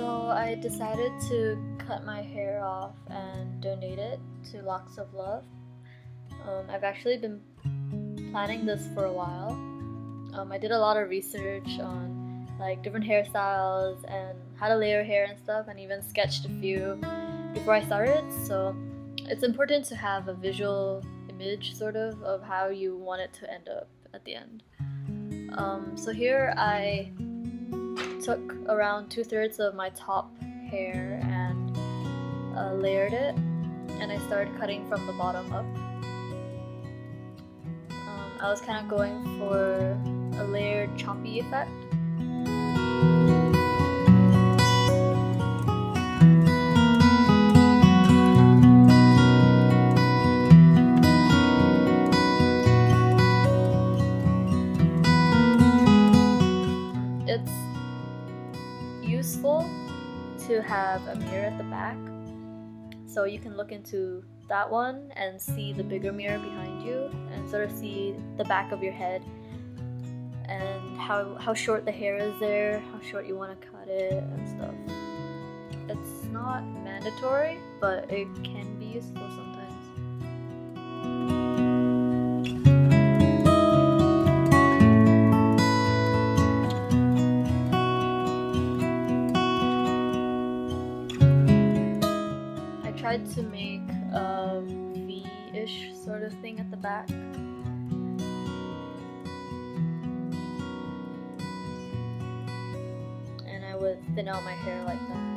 So I decided to cut my hair off and donate it to Locks of Love. I've actually been planning this for a while. I did a lot of research on like different hairstyles and how to layer hair and stuff, and even sketched a few before I started. So it's important to have a visual image sort of how you want it to end up at the end. So here I took around 2/3 of my top hair and layered it, and I started cutting from the bottom up. I was kind of going for a layered choppy effect. It's useful to have a mirror at the back, so you can look into that one and see the bigger mirror behind you and sort of see the back of your head and how short the hair is there, how short you want to cut it and stuff. It's not mandatory, but it can be useful sometimes. I tried to make a V-ish sort of thing at the back. And I would thin out my hair like that.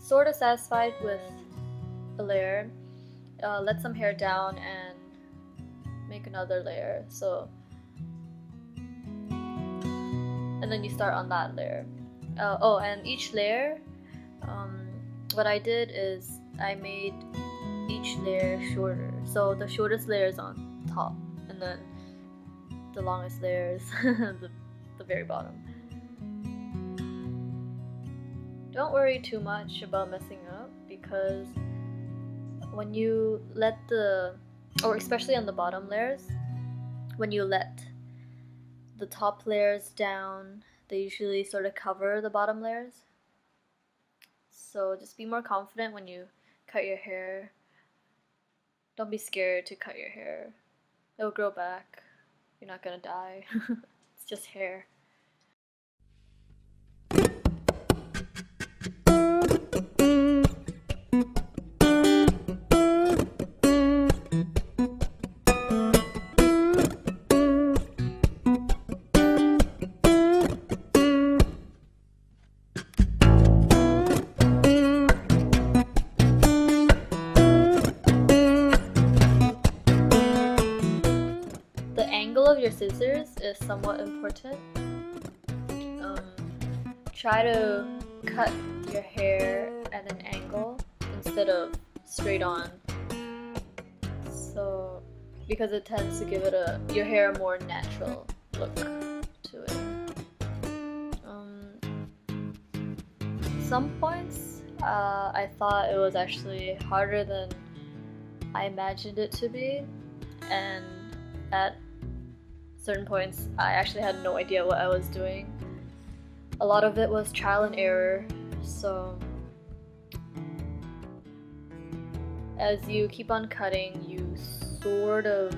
Sort of satisfied with the layer, let some hair down and make another layer. So, and then you start on that layer. And each layer, what I did is I made each layer shorter. So the shortest layer is on top, and then the longest layer is the very bottom. Don't worry too much about messing up, because when you let or especially on the bottom layers, when you let the top layers down, they usually sort of cover the bottom layers. So just be more confident when you cut your hair. Don't be scared to cut your hair. It'll grow back. You're not gonna die. It's just hair. The angle of your scissors is somewhat important. Try to cut your hair at an angle instead of straight on. So, because it tends to give your hair a more natural look to it. Some points, I thought it was actually harder than I imagined it to be, and at certain points I actually had no idea what I was doing. A lot of it was trial and error, so as you keep on cutting, you sort of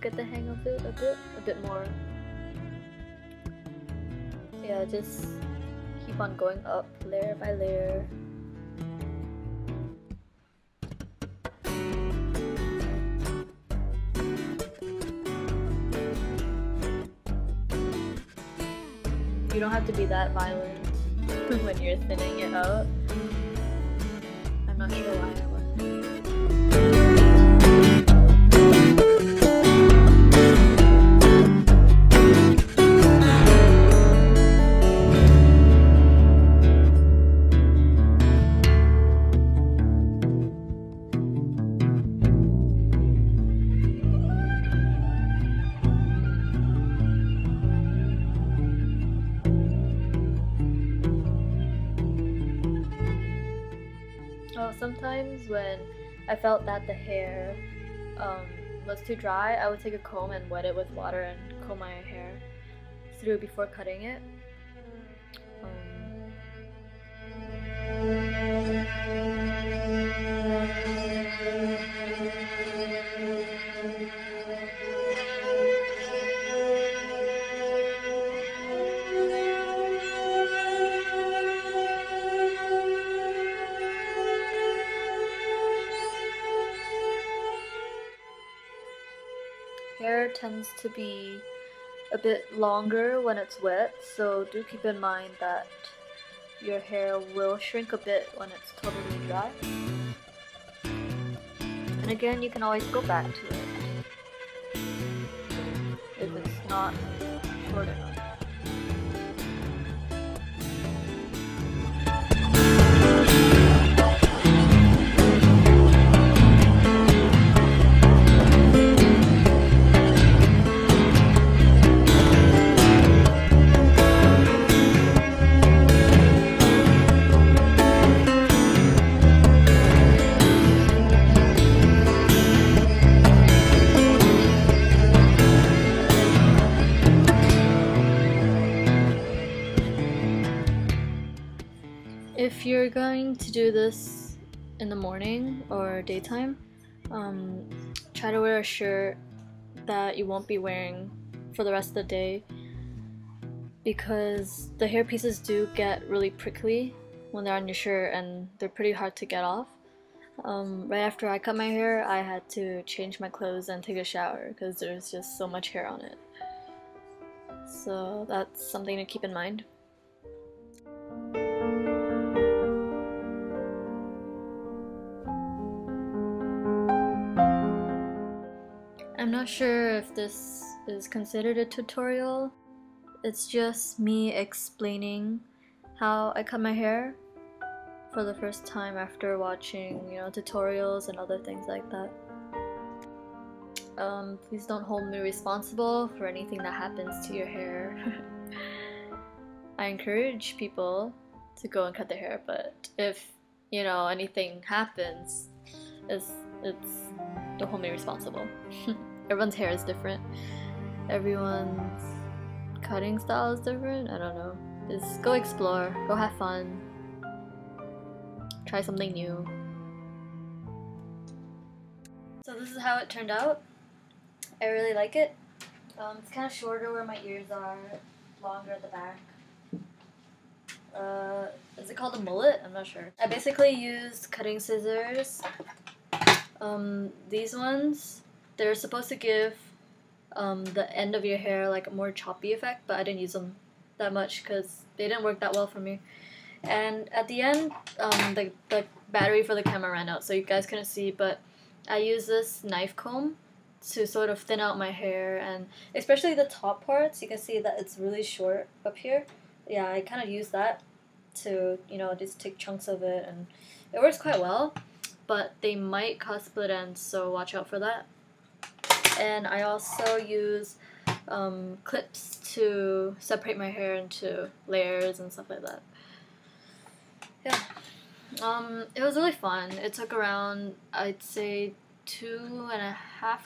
get the hang of it a bit more. Yeah, just keep on going up layer by layer. You don't have to be that violent when you're thinning it out. I'm not sure why I wasn't. sometimes when I felt that the hair was too dry, I would take a comb and wet it with water and comb my hair through before cutting it. Hair tends to be a bit longer when it's wet, so do keep in mind that your hair will shrink a bit when it's totally dry. And again, you can always go back to it if it's not short enough. If you're going to do this in the morning or daytime, try to wear a shirt that you won't be wearing for the rest of the day, because the hair pieces do get really prickly when they're on your shirt and they're pretty hard to get off. Right after I cut my hair, I had to change my clothes and take a shower because there's just so much hair on it. So that's something to keep in mind. I'm not sure if this is considered a tutorial. It's just me explaining how I cut my hair for the first time after watching, tutorials and other things like that. Please don't hold me responsible for anything that happens to your hair. I encourage people to go and cut their hair, but if, anything happens, don't hold me responsible. Everyone's hair is different. Everyone's cutting style is different. I don't know. Just go explore, go have fun, try something new. So this is how it turned out. I really like it. It's kind of shorter where my ears are, longer at the back. Is it called a mullet? I'm not sure. I basically used cutting scissors. These ones, they're supposed to give the end of your hair like a more choppy effect, but I didn't use them that much because they didn't work that well for me. And at the end, the battery for the camera ran out, so you guys couldn't see, but I used this knife comb to sort of thin out my hair, and especially the top parts, you can see that it's really short up here. Yeah, I kind of used that to, just take chunks of it, and it works quite well, but they might cause split ends, so watch out for that. And I also use clips to separate my hair into layers and stuff like that. Yeah. It was really fun. It took around, I'd say, 2.5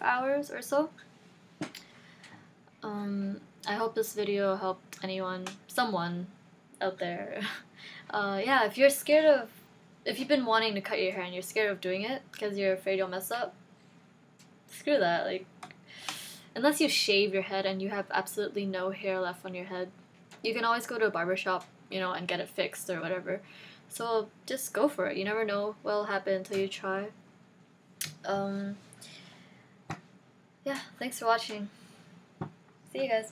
hours or so. I hope this video helped someone out there. Yeah, if you've been wanting to cut your hair and you're scared of doing it because you're afraid you'll mess up, screw that. Like, unless you shave your head and you have absolutely no hair left on your head, you can always go to a barbershop, and get it fixed or whatever. So just go for it. You never know what'll happen until you try. Yeah, thanks for watching. See you guys.